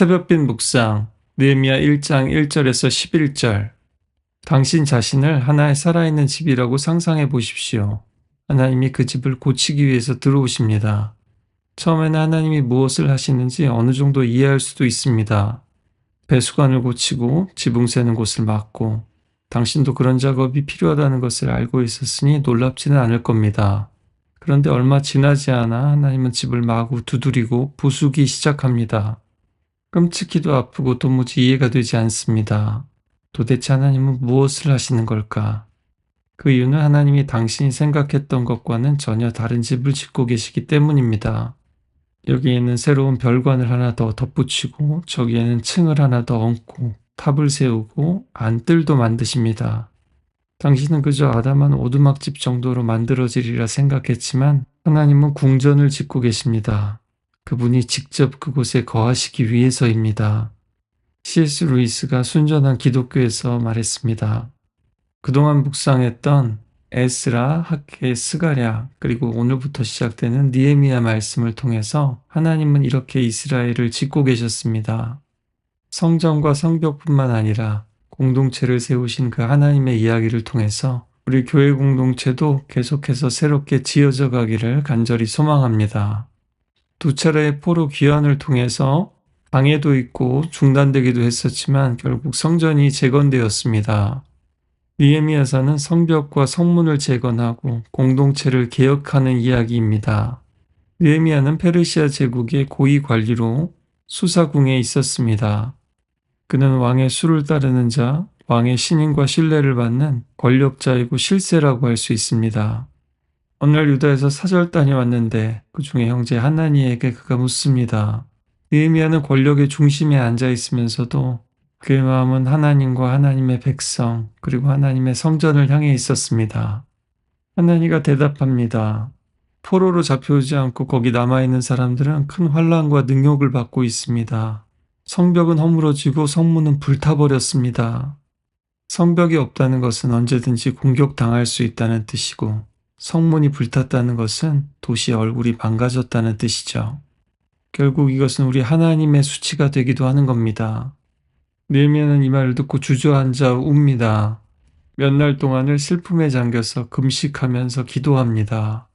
새벽빛 묵상 느헤미야 1장 1절에서 11절. 당신 자신을 하나의 살아있는 집이라고 상상해 보십시오. 하나님이 그 집을 고치기 위해서 들어오십니다. 처음에는 하나님이 무엇을 하시는지 어느 정도 이해할 수도 있습니다. 배수관을 고치고 지붕 새는 곳을 막고, 당신도 그런 작업이 필요하다는 것을 알고 있었으니 놀랍지는 않을 겁니다. 그런데 얼마 지나지 않아 하나님은 집을 마구 두드리고 부수기 시작합니다. 끔찍히도 아프고 도무지 이해가 되지 않습니다. 도대체 하나님은 무엇을 하시는 걸까? 그 이유는 하나님이 당신이 생각했던 것과는 전혀 다른 집을 짓고 계시기 때문입니다. 여기에는 새로운 별관을 하나 더 덧붙이고, 저기에는 층을 하나 더 얹고 탑을 세우고 안뜰도 만드십니다. 당신은 그저 아담한 오두막집 정도로 만들어지리라 생각했지만 하나님은 궁전을 짓고 계십니다. 그분이 직접 그곳에 거하시기 위해서입니다. C.S. 루이스가 순전한 기독교에서 말했습니다. 그동안 묵상했던 에스라, 학개, 스가랴, 그리고 오늘부터 시작되는 느헤미야 말씀을 통해서 하나님은 이렇게 이스라엘을 짓고 계셨습니다. 성전과 성벽뿐만 아니라 공동체를 세우신 그 하나님의 이야기를 통해서 우리 교회 공동체도 계속해서 새롭게 지어져 가기를 간절히 소망합니다. 두 차례의 포로 귀환을 통해서 방해도 있고 중단되기도 했었지만 결국 성전이 재건되었습니다. 느헤미야서는 성벽과 성문을 재건하고 공동체를 개혁하는 이야기입니다. 느헤미야는 페르시아 제국의 고위 관리로 수사궁에 있었습니다. 그는 왕의 수를 따르는 자, 왕의 신임과 신뢰를 받는 권력자이고 실세라고 할 수 있습니다. 어느 날 유다에서 사절단이 왔는데 그 중에 형제 하나니에게 그가 묻습니다. 느헤미야는 권력의 중심에 앉아 있으면서도 그의 마음은 하나님과 하나님의 백성 그리고 하나님의 성전을 향해 있었습니다. 하나니가 대답합니다. 포로로 잡혀오지 않고 거기 남아있는 사람들은 큰 환난과 능욕을 받고 있습니다. 성벽은 허물어지고 성문은 불타버렸습니다. 성벽이 없다는 것은 언제든지 공격당할 수 있다는 뜻이고, 성문이 불탔다는 것은 도시의 얼굴이 망가졌다는 뜻이죠. 결국 이것은 우리 하나님의 수치가 되기도 하는 겁니다. 느헤미야는 이 말을 듣고 주저앉아 웁니다. 몇 날 동안을 슬픔에 잠겨서 금식하면서 기도합니다.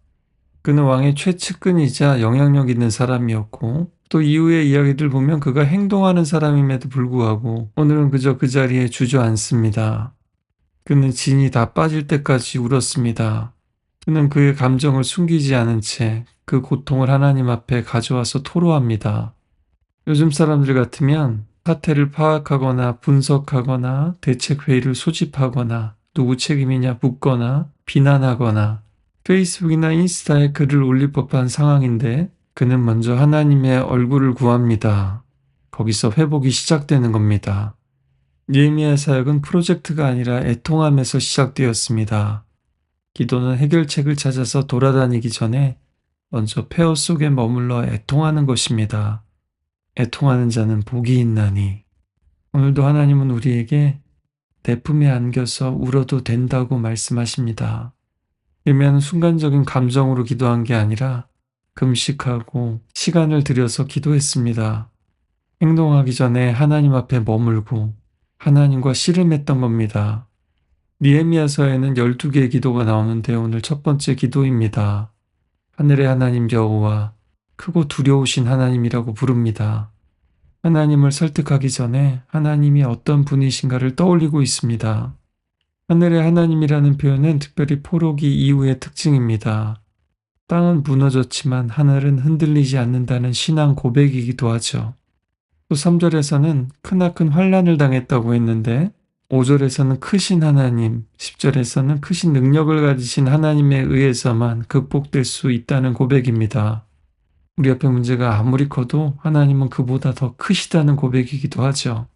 그는 왕의 최측근이자 영향력 있는 사람이었고, 또 이후의 이야기들 보면 그가 행동하는 사람임에도 불구하고 오늘은 그저 그 자리에 주저앉습니다. 그는 진이 다 빠질 때까지 울었습니다. 그는 그의 감정을 숨기지 않은 채 그 고통을 하나님 앞에 가져와서 토로합니다. 요즘 사람들 같으면 사태를 파악하거나 분석하거나 대책회의를 소집하거나 누구 책임이냐 묻거나 비난하거나 페이스북이나 인스타에 글을 올릴 법한 상황인데, 그는 먼저 하나님의 얼굴을 구합니다. 거기서 회복이 시작되는 겁니다. 느헤미야 사역은 프로젝트가 아니라 애통함에서 시작되었습니다. 기도는 해결책을 찾아서 돌아다니기 전에 먼저 폐허 속에 머물러 애통하는 것입니다. 애통하는 자는 복이 있나니. 오늘도 하나님은 우리에게 내 품에 안겨서 울어도 된다고 말씀하십니다. 느헤미야는 순간적인 감정으로 기도한 게 아니라 금식하고 시간을 들여서 기도했습니다. 행동하기 전에 하나님 앞에 머물고 하나님과 씨름했던 겁니다. 느헤미야서에는 12개의 기도가 나오는데 오늘 첫 번째 기도입니다. 하늘의 하나님 여호와, 크고 두려우신 하나님이라고 부릅니다. 하나님을 설득하기 전에 하나님이 어떤 분이신가를 떠올리고 있습니다. 하늘의 하나님이라는 표현은 특별히 포로기 이후의 특징입니다. 땅은 무너졌지만 하늘은 흔들리지 않는다는 신앙 고백이기도 하죠. 또 3절에서는 크나큰 환난을 당했다고 했는데 5절에서는 크신 하나님, 10절에서는 크신 능력을 가지신 하나님에 의해서만 극복될 수 있다는 고백입니다. 우리 앞에 문제가 아무리 커도 하나님은 그보다 더 크시다는 고백이기도 하죠.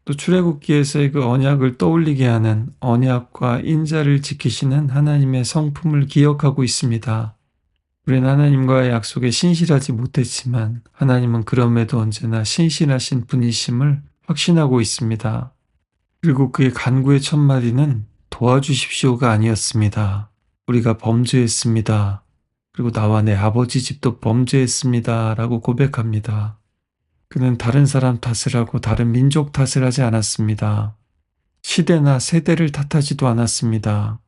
또 출애굽기에서의 그 언약을 떠올리게 하는 언약과 인자를 지키시는 하나님의 성품을 기억하고 있습니다. 우리는 하나님과의 약속에 신실하지 못했지만 하나님은 그럼에도 언제나 신실하신 분이심을 확신하고 있습니다. 그리고 그의 간구의 첫마디는 도와주십시오가 아니었습니다. 우리가 범죄했습니다. 그리고 나와 내 아버지 집도 범죄했습니다. 라고 고백합니다. 그는 다른 사람 탓을 하고 다른 민족 탓을 하지 않았습니다. 시대나 세대를 탓하지도 않았습니다.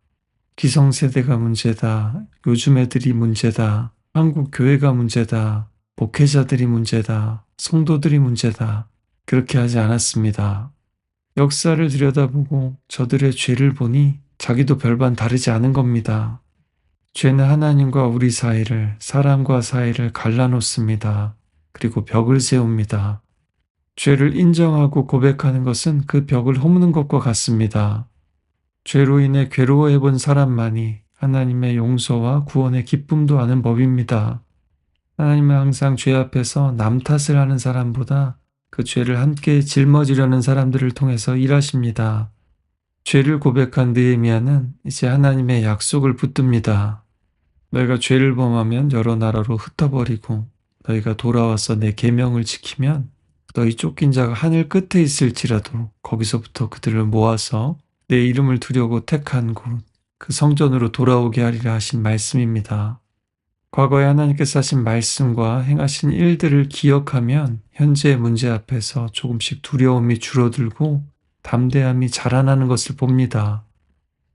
기성세대가 문제다. 요즘 애들이 문제다. 한국 교회가 문제다. 목회자들이 문제다. 성도들이 문제다. 그렇게 하지 않았습니다. 역사를 들여다보고 저들의 죄를 보니 자기도 별반 다르지 않은 겁니다. 죄는 하나님과 우리 사이를, 사람과 사이를 갈라놓습니다. 그리고 벽을 세웁니다. 죄를 인정하고 고백하는 것은 그 벽을 허무는 것과 같습니다. 죄로 인해 괴로워해 본 사람만이 하나님의 용서와 구원의 기쁨도 아는 법입니다. 하나님은 항상 죄 앞에서 남 탓을 하는 사람보다 그 죄를 함께 짊어지려는 사람들을 통해서 일하십니다. 죄를 고백한 느헤미야는 이제 하나님의 약속을 붙듭니다. 너희가 죄를 범하면 여러 나라로 흩어버리고 너희가 돌아와서 내 계명을 지키면 너희 쫓긴 자가 하늘 끝에 있을지라도 거기서부터 그들을 모아서 내 이름을 두려고 택한 곳, 그 성전으로 돌아오게 하리라 하신 말씀입니다. 과거에 하나님께서 하신 말씀과 행하신 일들을 기억하면 현재의 문제 앞에서 조금씩 두려움이 줄어들고 담대함이 자라나는 것을 봅니다.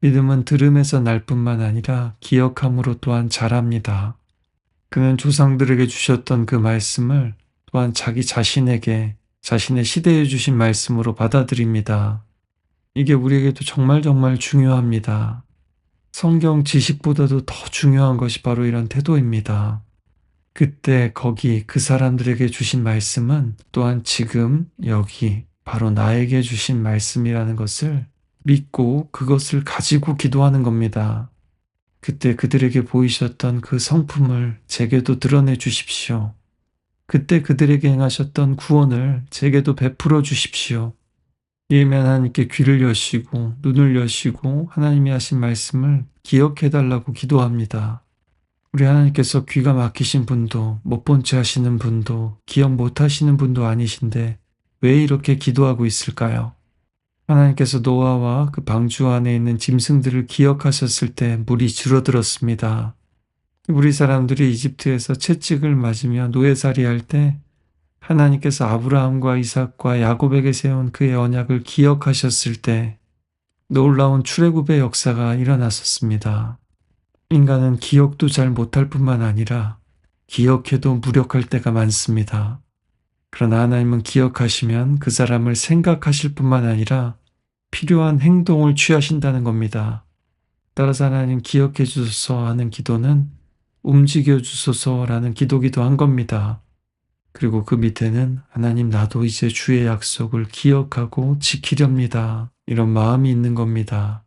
믿음은 들음에서 날 뿐만 아니라 기억함으로 또한 자랍니다. 그는 조상들에게 주셨던 그 말씀을 또한 자기 자신에게 자신의 시대에 주신 말씀으로 받아들입니다. 이게 우리에게도 정말 중요합니다. 성경 지식보다도 더 중요한 것이 바로 이런 태도입니다. 그때 거기 그 사람들에게 주신 말씀은 또한 지금 여기 바로 나에게 주신 말씀이라는 것을 믿고 그것을 가지고 기도하는 겁니다. 그때 그들에게 보이셨던 그 성품을 제게도 드러내 주십시오. 그때 그들에게 행하셨던 구원을 제게도 베풀어 주십시오. 예면 하나님께 귀를 여시고 눈을 여시고 하나님이 하신 말씀을 기억해달라고 기도합니다. 우리 하나님께서 귀가 막히신 분도 못 본 채 하시는 분도 기억 못 하시는 분도 아니신데 왜 이렇게 기도하고 있을까요? 하나님께서 노아와 그 방주 안에 있는 짐승들을 기억하셨을 때 물이 줄어들었습니다. 우리 사람들이 이집트에서 채찍을 맞으며 노예살이 할 때 하나님께서 아브라함과 이삭과 야곱에게 세운 그의 언약을 기억하셨을 때 놀라운 출애굽의 역사가 일어났었습니다. 인간은 기억도 잘 못할 뿐만 아니라 기억해도 무력할 때가 많습니다. 그러나 하나님은 기억하시면 그 사람을 생각하실 뿐만 아니라 필요한 행동을 취하신다는 겁니다. 따라서 하나님 기억해 주소서 하는 기도는 움직여 주소서라는 기도기도 한 겁니다. 그리고 그 밑에는 하나님 나도 이제 주의 약속을 기억하고 지키렵니다. 이런 마음이 있는 겁니다.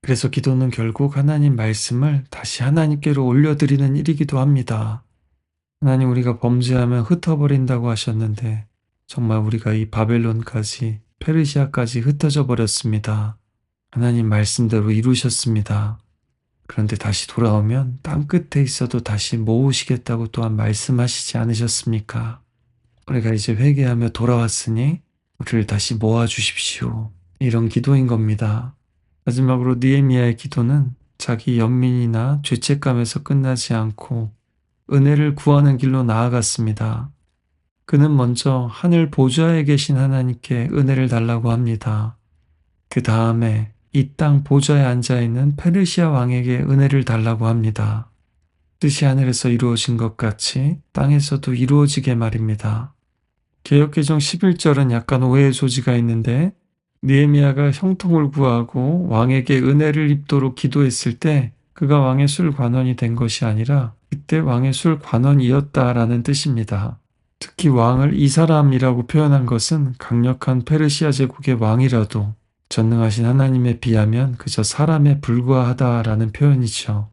그래서 기도는 결국 하나님 말씀을 다시 하나님께로 올려드리는 일이기도 합니다. 하나님 우리가 범죄하면 흩어버린다고 하셨는데 정말 우리가 이 바벨론까지 페르시아까지 흩어져 버렸습니다. 하나님 말씀대로 이루셨습니다. 그런데 다시 돌아오면 땅 끝에 있어도 다시 모으시겠다고 또한 말씀하시지 않으셨습니까? 우리가 이제 회개하며 돌아왔으니 우리를 다시 모아주십시오. 이런 기도인 겁니다. 마지막으로 느헤미야의 기도는 자기 연민이나 죄책감에서 끝나지 않고 은혜를 구하는 길로 나아갔습니다. 그는 먼저 하늘 보좌에 계신 하나님께 은혜를 달라고 합니다. 그 다음에 이 땅 보좌에 앉아있는 페르시아 왕에게 은혜를 달라고 합니다. 뜻이 하늘에서 이루어진 것 같이 땅에서도 이루어지게 말입니다. 개역개정 11절은 약간 오해의 소지가 있는데 느헤미야가 형통을 구하고 왕에게 은혜를 입도록 기도했을 때 그가 왕의 술관원이 된 것이 아니라 그때 왕의 술관원이었다라는 뜻입니다. 특히 왕을 이 사람이라고 표현한 것은 강력한 페르시아 제국의 왕이라도 전능하신 하나님에 비하면 그저 사람에 불과하다라는 표현이죠.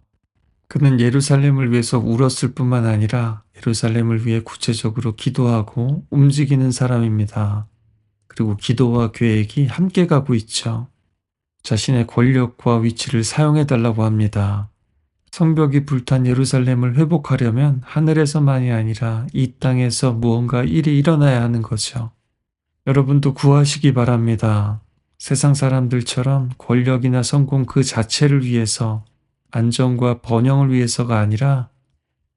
그는 예루살렘을 위해서 울었을 뿐만 아니라 예루살렘을 위해 구체적으로 기도하고 움직이는 사람입니다. 그리고 기도와 계획이 함께 가고 있죠. 자신의 권력과 위치를 사용해달라고 합니다. 성벽이 불탄 예루살렘을 회복하려면 하늘에서만이 아니라 이 땅에서 무언가 일이 일어나야 하는 거죠. 여러분도 구하시기 바랍니다. 세상 사람들처럼 권력이나 성공 그 자체를 위해서 안정과 번영을 위해서가 아니라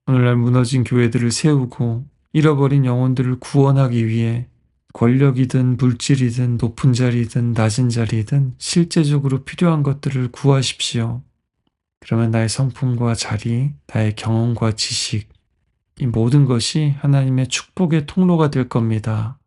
오늘날 무너진 교회들을 세우고 잃어버린 영혼들을 구원하기 위해 권력이든 물질이든 높은 자리든 낮은 자리든 실제적으로 필요한 것들을 구하십시오. 그러면 나의 성품과 자리, 나의 경험과 지식, 이 모든 것이 하나님의 축복의 통로가 될 겁니다.